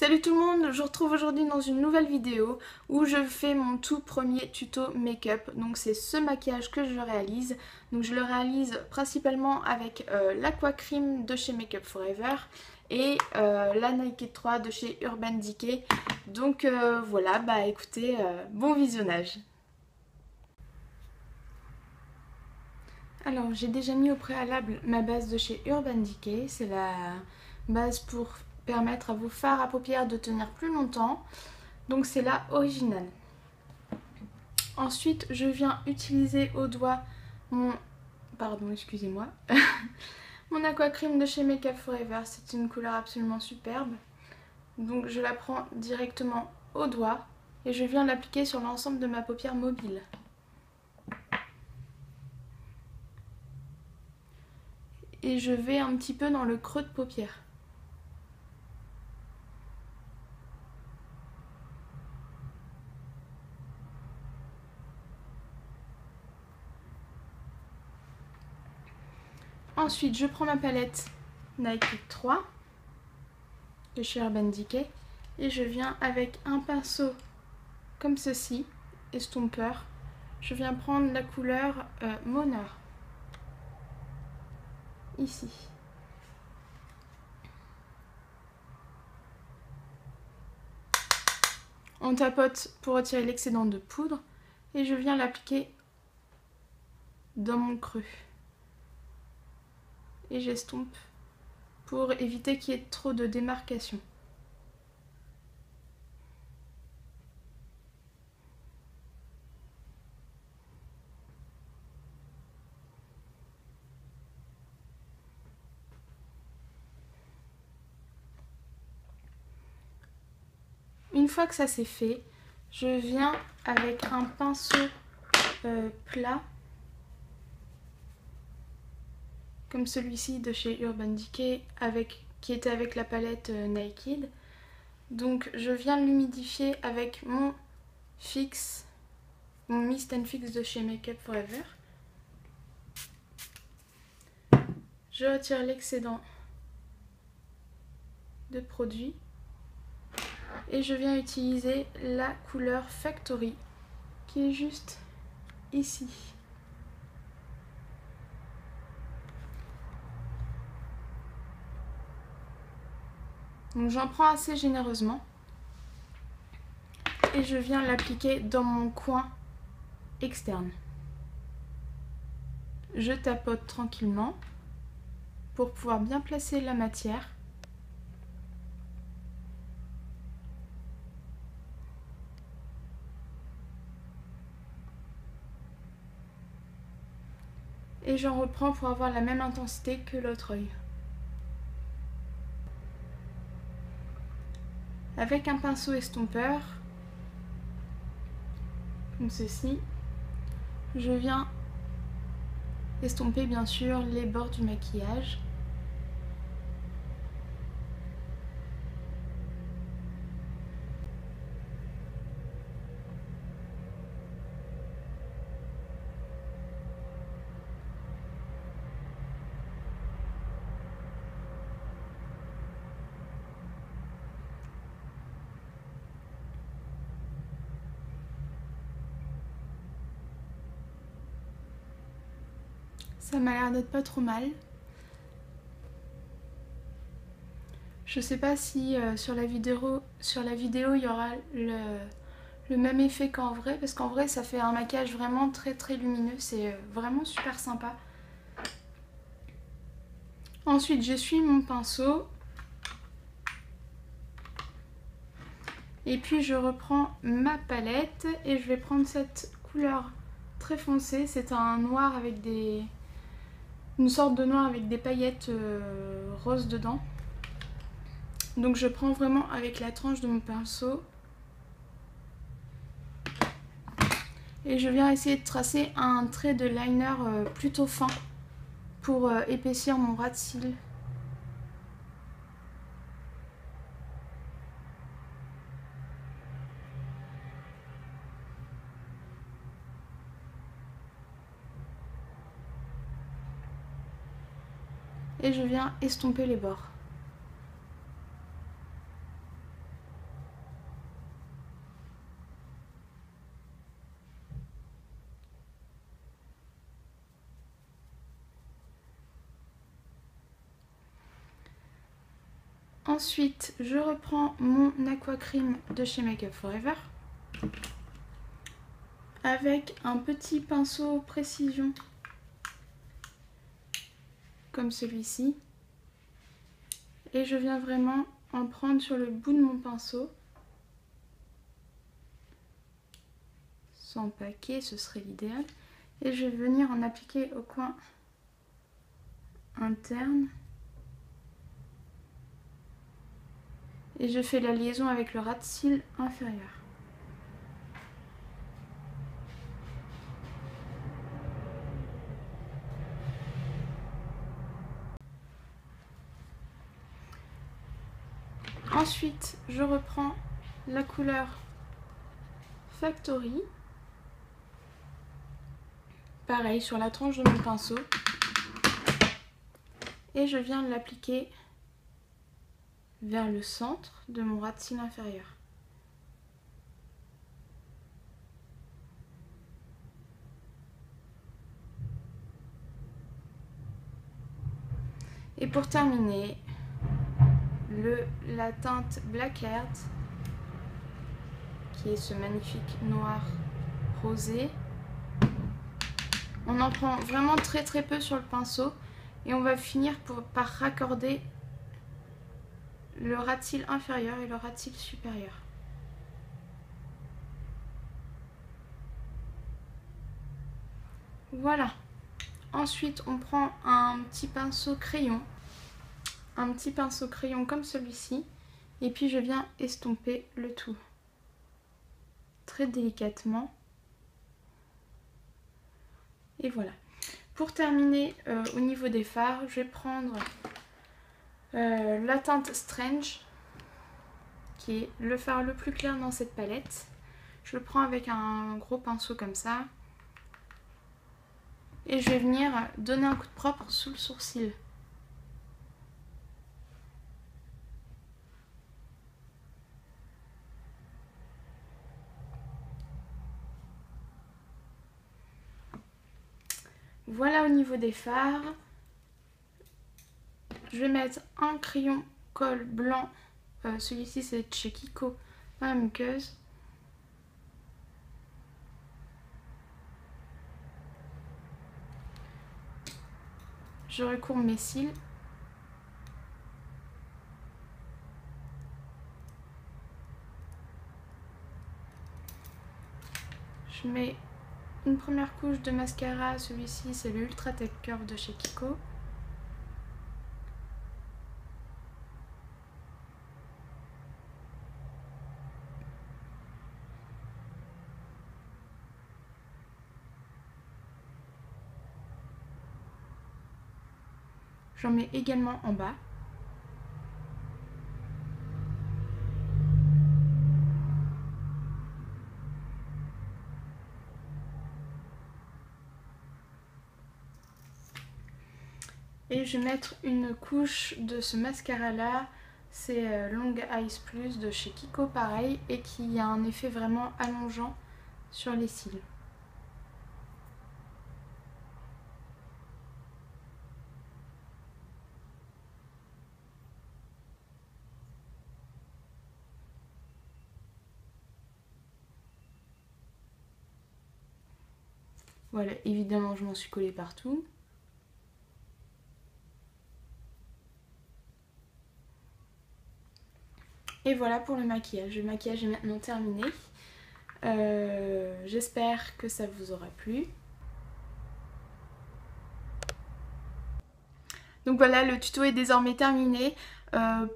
Salut tout le monde, je vous retrouve aujourd'hui dans une nouvelle vidéo où je fais mon tout premier tuto make-up. Donc c'est ce maquillage que je réalise. Donc je le réalise principalement avec l'Aqua Cream de chez Make Up Forever et la Naked 3 de chez Urban Decay. Donc voilà, bah écoutez, bon visionnage. Alors j'ai déjà mis au préalable ma base de chez Urban Decay, c'est la base pour permettre à vos fards à paupières de tenir plus longtemps, donc c'est la originale. Ensuite je viens utiliser au doigt mon, excusez-moi, mon Aqua Cream de chez Make Up Forever, c'est une couleur absolument superbe, donc je la prends directement au doigt et je viens l'appliquer sur l'ensemble de ma paupière mobile. Et je vais un petit peu dans le creux de paupière. Ensuite, je prends ma palette Naked 3 de chez Urban Decay et je viens avec un pinceau comme ceci, estompeur. Je viens prendre la couleur Moneur, ici. On tapote pour retirer l'excédent de poudre et je viens l'appliquer dans mon creux. Et j'estompe pour éviter qu'il y ait trop de démarcation. Une fois que ça c'est fait, je viens avec un pinceau plat, comme celui-ci de chez Urban Decay, qui était avec la palette Naked. Donc je viens l'humidifier avec mon Fix, mon Mist and Fix de chez Make Up Forever. Je retire l'excédent de produit et je viens utiliser la couleur Factory qui est juste ici. Donc j'en prends assez généreusement et je viens l'appliquer dans mon coin externe. Je tapote tranquillement pour pouvoir bien placer la matière. Et j'en reprends pour avoir la même intensité que l'autre œil. Avec un pinceau estompeur, comme ceci, je viens estomper bien sûr les bords du maquillage. Ça m'a l'air d'être pas trop mal. Je sais pas si sur la vidéo il y aura le même effet qu'en vrai, parce qu'en vrai ça fait un maquillage vraiment très lumineux, c'est vraiment super sympa. Ensuite j'essuie mon pinceau et puis je reprends ma palette et je vais prendre cette couleur très foncée, c'est un noir avec une sorte de noir avec des paillettes roses dedans. Donc je prends vraiment avec la tranche de mon pinceau et je viens essayer de tracer un trait de liner plutôt fin pour épaissir mon ras de cils. Et je viens estomper les bords. Ensuite, je reprends mon Aqua Cream de chez Make Up For Ever avec un petit pinceau précision comme celui-ci. Et je viens vraiment en prendre sur le bout de mon pinceau. Sans paquet, ce serait l'idéal. Et je vais venir en appliquer au coin interne. Et je fais la liaison avec le ras de cils inférieur. Ensuite, je reprends la couleur Factory. Pareil, sur la tranche de mon pinceau. Et je viens l'appliquer vers le centre de mon ras de cils inférieur. Et pour terminer, la teinte Black Heart, qui est ce magnifique noir rosé. On en prend vraiment très peu sur le pinceau et on va finir par raccorder le ras de cils inférieur et le ras de cils supérieur. Voilà. Ensuite, on prend un petit pinceau crayon. Un petit pinceau crayon comme celui-ci. Et puis je viens estomper le tout. Très délicatement. Et voilà. Pour terminer, au niveau des fards, je vais prendre la teinte Strange, qui est le fard le plus clair dans cette palette. Je le prends avec un gros pinceau comme ça. Et je vais venir donner un coup de propre sous le sourcil. Voilà au niveau des fards. Je vais mettre un crayon colle blanc. Celui-ci c'est de chez Kiko, pas la muqueuse. Je recourbe mes cils. Je mets une première couche de mascara. Celui-ci c'est le Ultra Tech Curve de chez Kiko. J'en mets également en bas. Et je vais mettre une couche de ce mascara là. C'est Long Eyes Plus de chez Kiko pareil. Et qui a un effet vraiment allongeant sur les cils. Voilà, évidemment je m'en suis collée partout. Et voilà pour le maquillage. Le maquillage est maintenant terminé. J'espère que ça vous aura plu. Donc voilà, le tuto est désormais terminé.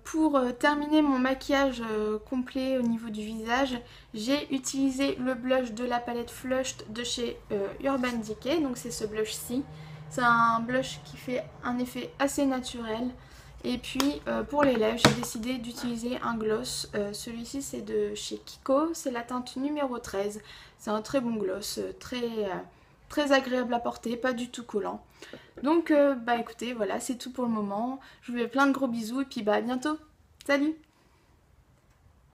Pour terminer mon maquillage complet au niveau du visage, j'ai utilisé le blush de la palette Flushed de chez Urban Decay. Donc c'est ce blush-ci. C'est un blush qui fait un effet assez naturel. Et puis pour les lèvres, j'ai décidé d'utiliser un gloss. Celui-ci c'est de chez Kiko, c'est la teinte numéro 13. C'est un très bon gloss, très agréable à porter, pas du tout collant. Donc bah écoutez, voilà, c'est tout pour le moment. Je vous fais plein de gros bisous et puis bah à bientôt. Salut!